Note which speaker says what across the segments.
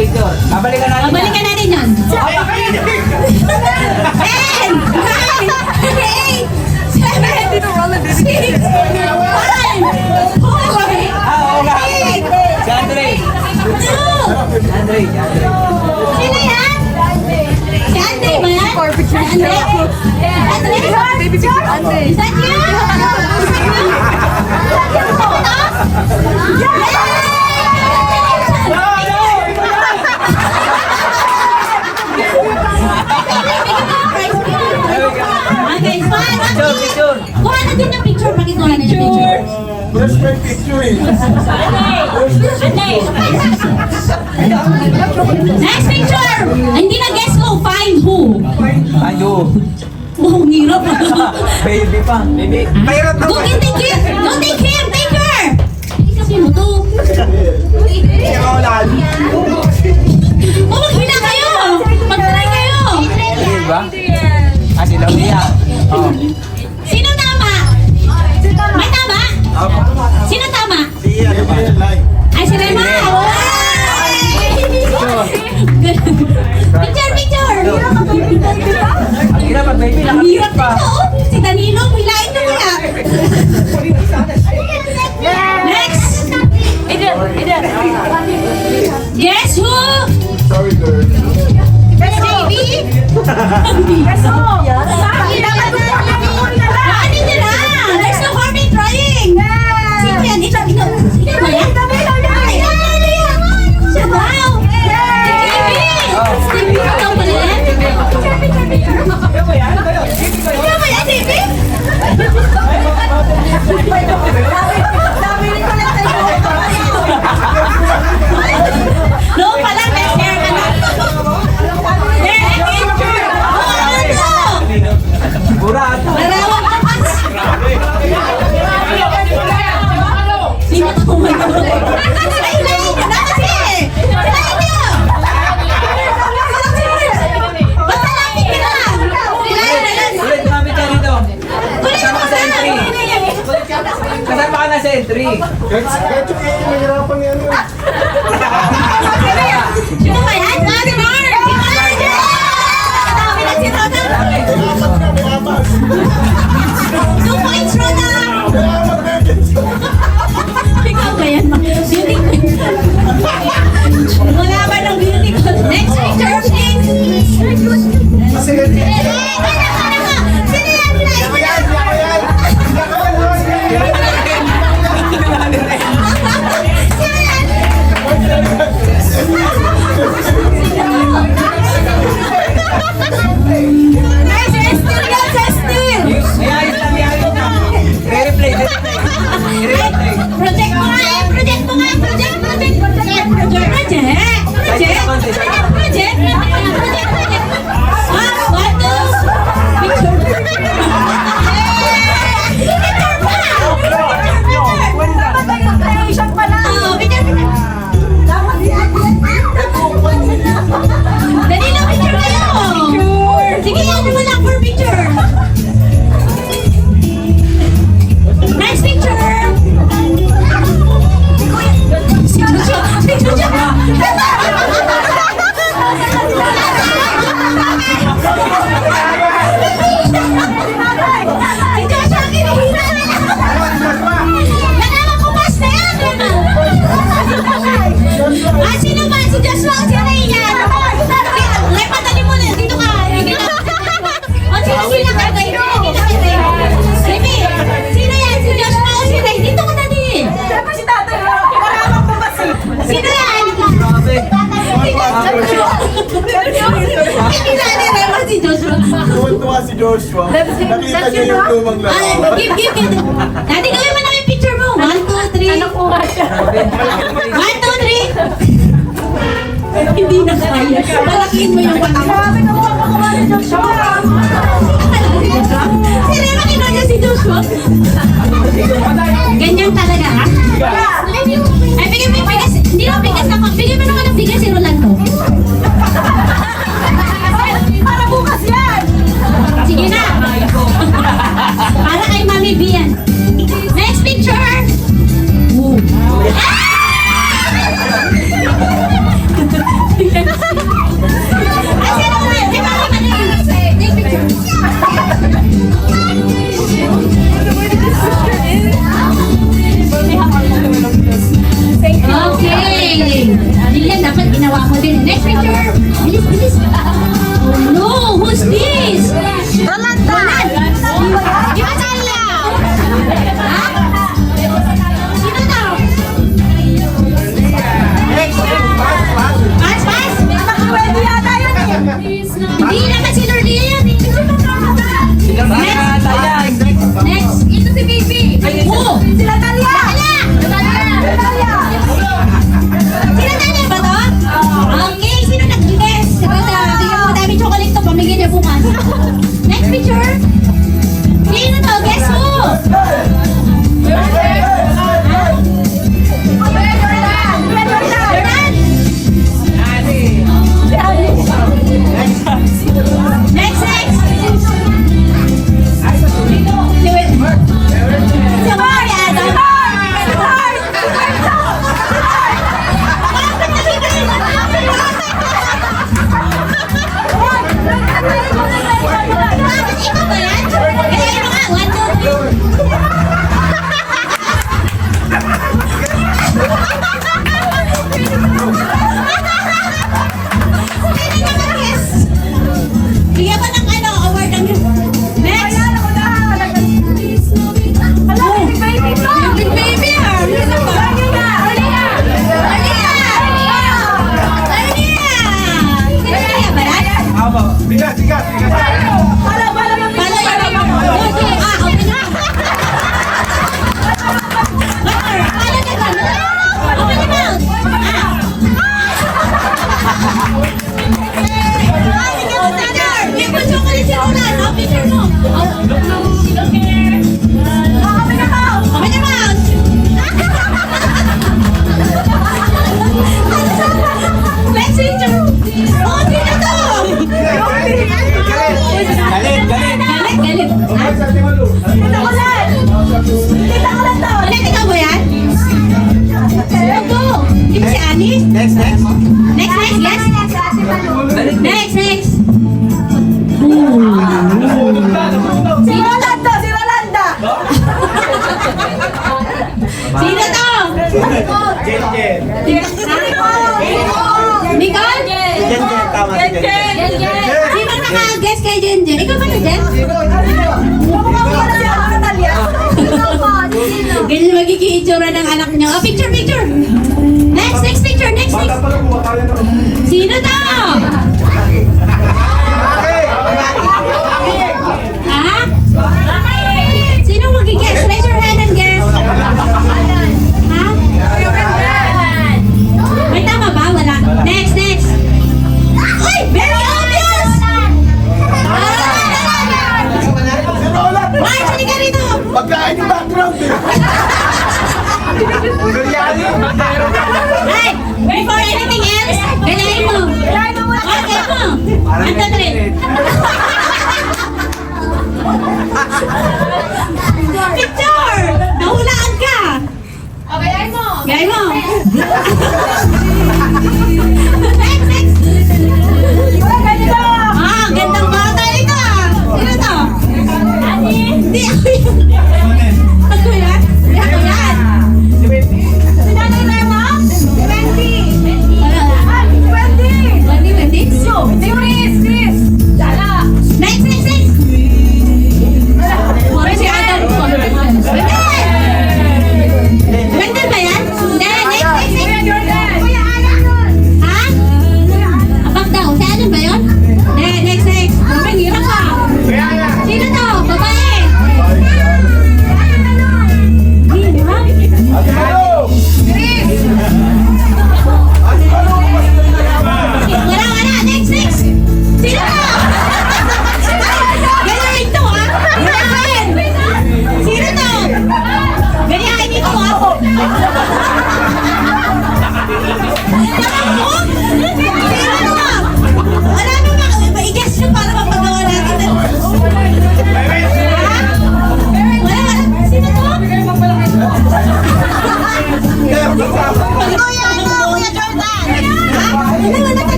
Speaker 1: picture. Babalikan natin.
Speaker 2: Babalikan natin yun. 10, 9, 8, 7, 6, 5, 4, 3,
Speaker 1: Oo nga. Si Andre.
Speaker 2: 2.
Speaker 1: Andre.
Speaker 2: Sino yan? Si Andre ba yan? Si Andre? Andre?
Speaker 3: Baby picture Andre.
Speaker 2: Is that you? Okay, fine.
Speaker 1: Picture, picture.
Speaker 2: Kuha na din ng picture. Pakikuha na ng picture.
Speaker 4: Where's my picture eh?
Speaker 2: Next picture! Hindi na guess ko. Find who?
Speaker 1: Ayo.
Speaker 2: Oh, ang hirap.
Speaker 1: Baby pa. Baby. Mahirap na
Speaker 2: Don't take him! Don't take him! Take her! Sino to? Oh, maghila kayo! Mag-try kayo!
Speaker 1: Diba? Ah, si Laulia. Oh.
Speaker 2: Sino tama? May tama? Sino tama? Ay, si Rema! Picture, picture!
Speaker 1: Ang hirap pag baby.
Speaker 2: Ang hirap nito, oh. Si Danilo, hilain ko kaya. Next! Guess who?
Speaker 4: Sorry, girl.
Speaker 2: JB? Guess who? Ano nyo na? There's no harm in trying. Sino yan? Ito. Sino ba yan? Siya daw. Si JB. Ikaw ba yan? Ikaw ba yan, JB? No, pala, may share ka na. There, picture. Oh, ano to?
Speaker 1: Burado.
Speaker 2: Marawang kapas. Sino to? Oh my God. Ay, hilahin nyo na kasi. Hilahin nyo. Basta lapit ka lang. Hilahin na lang.
Speaker 1: Ulit, tumamit ka dito.
Speaker 2: Kulit
Speaker 1: Kasama
Speaker 2: mo
Speaker 1: ka sa entry. Kasama ka na sa entry.
Speaker 4: Kahit yung nahihirapan yan.
Speaker 2: Sino ba yan? Ah, si Mark! Si Mark! Dami na si Rona. 2 points, Rona! Ikaw ba yan? Beauty queen. Wala ba ng beauty queen? Next picture, please! Sino yan? Nice, Estel yan, Estel!
Speaker 1: Ayayos lang, ayayos lang. Re-replay, re-replay. Re-replay.
Speaker 2: Project mo nga eh! Project mo nga! Project! Project! Project! Project! Project! Project! Project! Project! Ah, 1, 2, picture! Picture pa! Picture pa lang! Oh, picture! Dali lang, picture kayo! Sige, ano mo lang for picture! Next picture! Si Joshua! Si Joshua! Si Joshua, kinihina na lang! Nalaman ko mas na yan! Ah, sino ba? Si Joshua o si Ryan? Ay, patali mo na! Dito ka! O, sino sila ka? Baby, sino yan? Si Joshua o si Ray? Dito ka na din! Sino yan? Kilala ni Rema si Joshua.
Speaker 4: Tuwan-tuwa si Joshua. Nakita niya yung lumang laro.
Speaker 2: Give. Dati gawin mo na yung picture mo. 1, 2, 3. 1, 2, 3. Hindi na kaya. Malakihin mo yung 1. Si Rema kinaya si Joshua. Ganyan talaga, ha? Ay, bigyan mo yung bigas. Hindi na bigas ako. Bigyan mo naman ng bigas si Rolando. Para bukas yan. Sige na. Para kay Mami B yan. Next picture. Woo. Ah! dapat ginawa mo din. Next picture. Bilis, bilis. Oh no, who's this? Rolanda. Di ba Talia? Ha? Sino to? Pass, pass.
Speaker 3: Pwede yata yun eh.
Speaker 2: Hindi naman si Lordia yan.
Speaker 1: Baka tayo.
Speaker 2: Next.
Speaker 3: Ito si Bibi.
Speaker 2: Oh!
Speaker 3: Sila Talia.
Speaker 2: Talia!
Speaker 3: Talia.
Speaker 2: Sino Talia ba to? Okay, sino nag-guess? Tingnan mo dami chocolate to, pamigyan niya bukas. Next picture. Sino to? Guess who? Jordan! Next, next! Sabay, Adam! Bakit ikaw ba yan? Kaya ano nga? 1, 2, 3. Pwede naman, yes. Bigyan ko ng ano, award ng... Next! Big baby ah! Sino ba? Arlia! Sino ba yan?
Speaker 4: Aba, bigat, bigat, bigat.
Speaker 2: Follow your okay, open na. Follow the gun. Open your mouth. Sige, brother. May po chocolate si Roland. Open your mouth. Open your mouth. Next picture. Oh, sino to?
Speaker 1: Galit, galit.
Speaker 2: Galit, galit.
Speaker 4: Okay, sa ating malo.
Speaker 2: Ulit, ikaw ba yan? Sino to? Di ba si Ani?
Speaker 1: Next, next.
Speaker 2: Next, next, yes? Next, next. Sino to? Sino to?
Speaker 4: Jen, Jen.
Speaker 2: Nicole?
Speaker 1: Jen, tama si Jen.
Speaker 2: Sino naka-guess kay Jenjen? Ikaw ba na, Jen? Ganyan magiging itsura ng anak niyo. Oh, picture, picture. Next, next picture, next,
Speaker 4: Bata
Speaker 2: next.
Speaker 4: pa lang, kaya naman.
Speaker 2: Sino to? Ha? Sino mag-guess? Raise your hand and guess. Ha? May tama ba? Wala. Next, next. Uy! Very obvious! March, halika rito!
Speaker 4: Pagkain yung background eh. Biryani.
Speaker 2: Hey! Before anything else, galayin mo. Okay mo. Anta na rin. Picture! Nahulaan ka! Gaya mo. Next, next. Ah, gandang bata ito ah. Sino to? Hindi ako yun. Ako yan? Hindi ako yan. Next, next, next. Mami si Adam ko. Wendell ba yan? Next, next, next.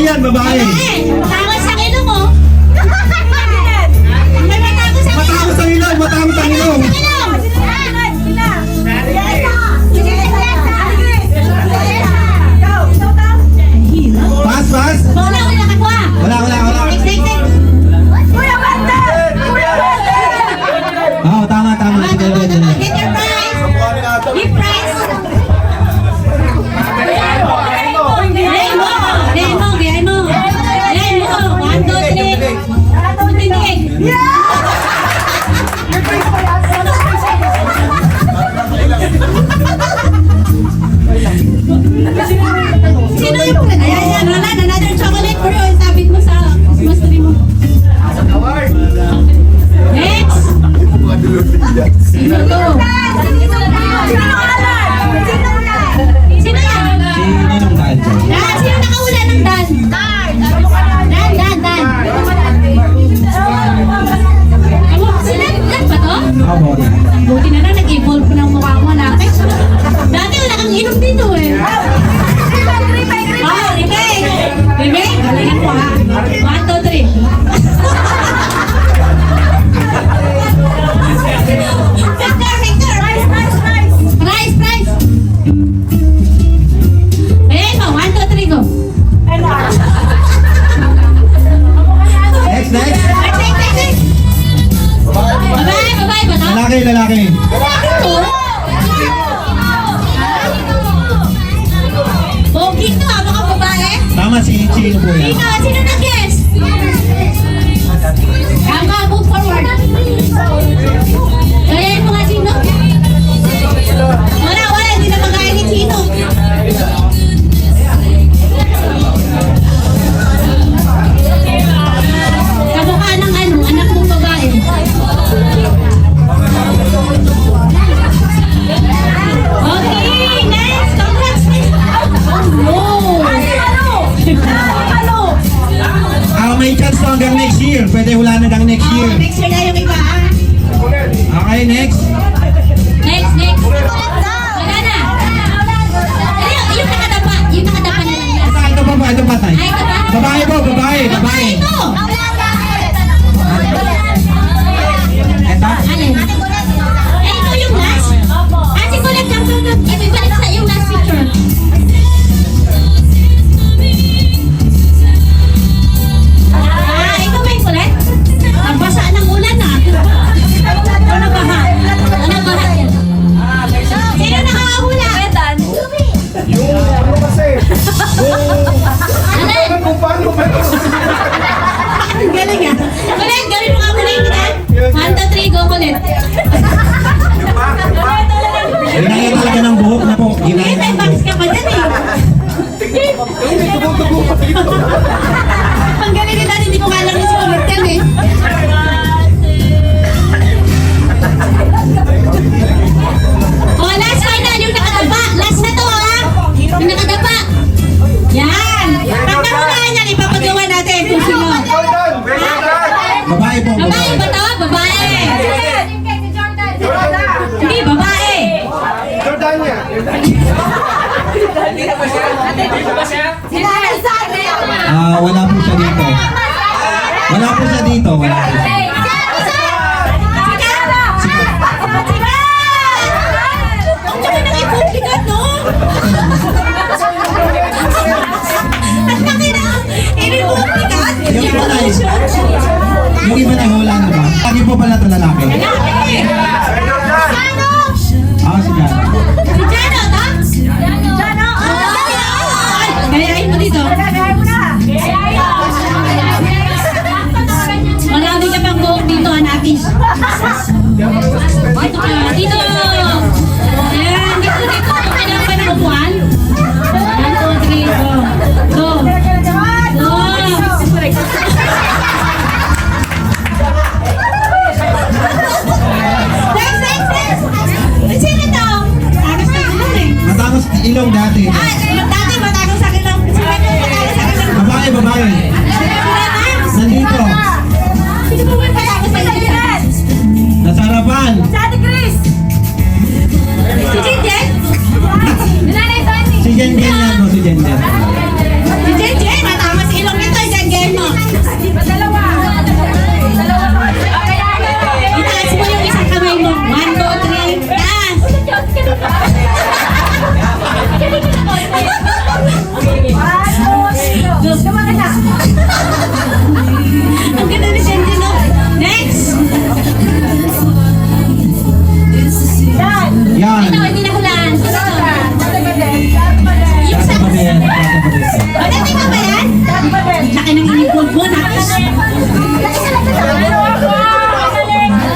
Speaker 5: yan, babae.
Speaker 2: Matangos sa ilong mo. May matangos sa ilong.
Speaker 5: Matangos ang ilong, matangos ang ilong.
Speaker 2: Sa ilong.
Speaker 5: Pass, pass.
Speaker 2: Wala, wala kakuha.
Speaker 5: Wala.
Speaker 2: Next, next, next.
Speaker 5: Oo, tama. Sige,
Speaker 2: Get
Speaker 5: sige.
Speaker 2: your prize.
Speaker 4: Mukha ni Ata.
Speaker 2: Give prize. Demo. 1, 2, 3. Sino yung ayan, Roland, another chocolate for you. Sabit mo sa mustri mo. Next. Sino to? Sino yan?
Speaker 5: Si Ninong dahil dyan.
Speaker 2: Sino nakaula ng Dan? Dan. Sino? Dan ba to?
Speaker 5: Ako,
Speaker 2: Buti na lang nag-evolve ng mukha mo natin. Dati wala kang inom dito eh. Oh, remake. Galingan ko ha. 1, 2, 3. Victor. Price. Eh, 1, 2, 3, go.
Speaker 5: Next.
Speaker 2: Next. Babae ba to?
Speaker 5: Lalaki.
Speaker 2: Pogi to ha, baka babae.
Speaker 5: Tama, si Chino po yan.
Speaker 2: Sino nag-guess? Tama, move forward. Gayahin mo nga sino? Wala, hindi na magaya ni Chino. Kamukha ng anak mong babae. Okay, next. Congrats. Oh, no.
Speaker 5: May chance to hanggang next year. Pwede hula na hanggang next year.
Speaker 2: Next year na yung iba, ah.
Speaker 5: Okay, next.
Speaker 2: Next. Wala na. Ayun, yung nakadapa. Yung nakadapa na lang yan.
Speaker 5: Ito pa.
Speaker 2: Ay, ito ba?
Speaker 5: Babae po, babae.
Speaker 2: Ito.
Speaker 5: Ito.
Speaker 2: Alin? Eh, ito yung last. Si Colette lang. Ibalik sa yung last picture. Ikaw ba yung Colette? Nagbasa ng ulan ah. Ano baha? Yan. Sino nakakahula?
Speaker 4: Yung ano kasi,
Speaker 2: Alin?
Speaker 4: kung paano ba ito?
Speaker 2: Ang galing ah. Colette, gawin mo nga muna yung ilan. 1, 2, 3, go Colette.
Speaker 5: Ginaya talaga ng buhok na po.
Speaker 2: Eh,
Speaker 5: Ginaya
Speaker 2: may
Speaker 5: ng
Speaker 2: box
Speaker 5: buhok.
Speaker 2: ka pa dyan eh.
Speaker 4: Tugo pa dito.
Speaker 2: Ang galing ni Daddy, hindi ko kailang na si Colette yan eh. Oh, last final, yung nakadapa. Last na to ha. Yung nakadapa. Yan. Pag nakulaan yan, ipapagawa natin kung sino.
Speaker 5: Babae po,
Speaker 2: Babae
Speaker 5: babae.
Speaker 2: ba to? Babae. Hindi, babae.
Speaker 4: Jordan niya.
Speaker 5: Wala po siya dito. Wala po siya dito.
Speaker 2: Ang dami nang ipublikat, no? Ang laki na. Inipublikat.
Speaker 5: Yung iba na Yung iba na hula na ba? Lagi po pala ito lalaki. Si Jan.
Speaker 2: Si Jano, ta? Jano. Gayahin mo dito. Marami ka pang buhok dito, hanapin. Dito ka, dito. Ayan, dito. Kailangan pa ng upuan. 1, 2, 3, go. Go. Next. Sino to? Tagas na ilong eh.
Speaker 5: Matangos ilong dati.
Speaker 2: Dati matagos sa ilong. Sino yung matagos sa ilong?
Speaker 5: Babae. Nandito.
Speaker 2: Sino po ba yung matagos sa ilong?
Speaker 5: Nasa harapan.
Speaker 3: Ate Chris!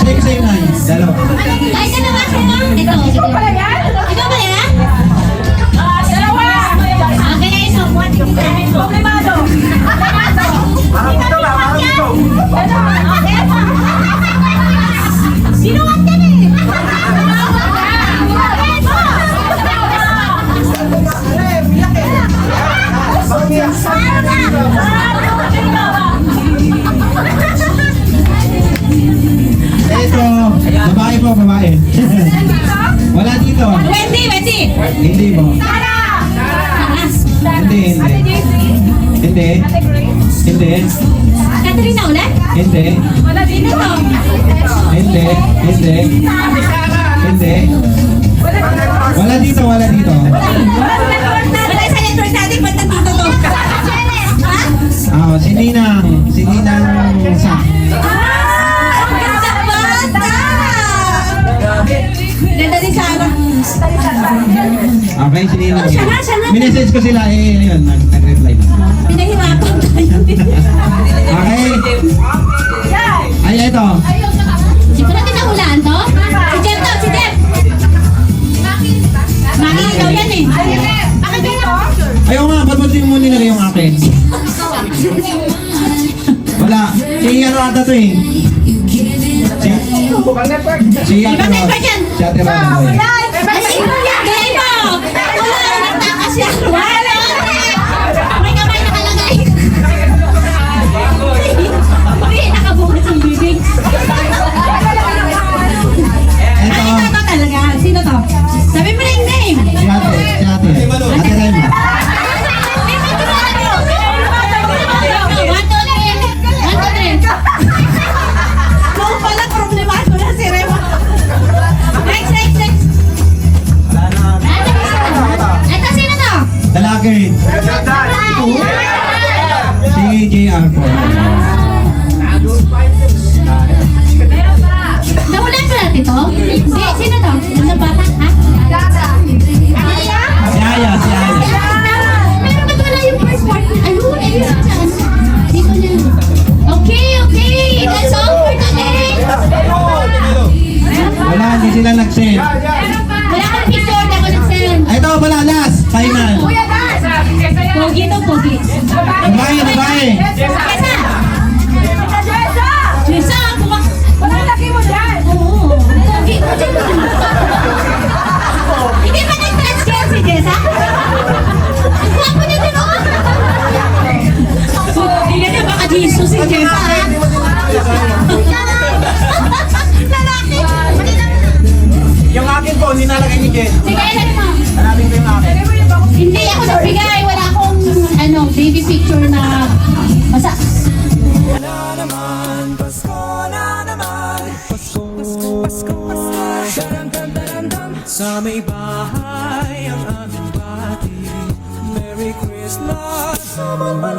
Speaker 5: Check sa'yo na. Dalawa.
Speaker 2: Ay, dalawa sila. Ito. Ikaw pala yan? Ikaw pala yan?
Speaker 3: Dalawa.
Speaker 2: Okay, ito.
Speaker 3: Komplimado.
Speaker 2: Sinuwag ka na eh.
Speaker 5: Ito. Babae po, babae. Wala dito.
Speaker 2: Wendy.
Speaker 5: Hindi mo.
Speaker 2: Taas.
Speaker 5: Hindi.
Speaker 2: Catherine na ulit?
Speaker 5: Hindi.
Speaker 3: Wala dito.
Speaker 5: Hindi. Wala dito.
Speaker 2: Wala isa network natin. Ba't nandito to? Ha?
Speaker 5: Si Ninang sa.
Speaker 2: Ang ganda bata! Ganda ni Sarah.
Speaker 5: Okay, si Ninang.
Speaker 2: Siya na.
Speaker 5: Minessage ko sila ayun, nag-reply na.
Speaker 2: Pinahirapan tayo.
Speaker 5: Okay. Ay, ito.
Speaker 2: Siguro natin nahulaan to? Si Jeff to, si Jeff! Maki, ikaw yan eh. Bakit dito?
Speaker 5: Ayaw nga, ba't mo mo nilagay yung akin? Wala. Si ano ata to eh? Si Ate
Speaker 2: Ibang
Speaker 5: Rod.
Speaker 2: network yan.
Speaker 5: Si Ate Rod.
Speaker 2: Ay, sino yan? Gay mo! Wala, nagtakas yan. Wala! May kamay nakalagay. Uy, nakabukas ang bibig.
Speaker 5: Ito.
Speaker 2: Ay, ito talaga. Sino to? Sabi mo na yung name.
Speaker 5: Si Ate. Ate Rem.
Speaker 2: Kung pala problemado na si Rema. Next. Ito, sino to?
Speaker 5: Lalaki. Si JR po.
Speaker 2: Nahulan ko natin to? Sino to? Ano bata, ha?
Speaker 5: Si Aya.
Speaker 2: Pero ba't wala yung first part? Ayun, dyan. Dito na. Okay. That's all for today.
Speaker 5: Wala, hindi sila nag-send.
Speaker 2: Wala kang picture, hindi ako nag-send.
Speaker 5: Ito pala, last. Final.
Speaker 2: Pogi to, pogi.
Speaker 5: Babae.
Speaker 2: Kesa! Kesa, bumak... Oo. Pogi ko dyan. Hindi ba nag-transfer si Jessa? Ang guwapo niya din, oh. Hindi na baka Jesus si Jessa, ha? Lalaki.
Speaker 1: Yung akin po, nilalagay ni Jen.
Speaker 2: Sige, ilan mo?
Speaker 1: Hanapin ko yung akin.
Speaker 2: Hindi ako nagbigay. Wala akong, baby picture na basa.
Speaker 6: Sa may bahay ang ating bati. Merry Christmas sa mga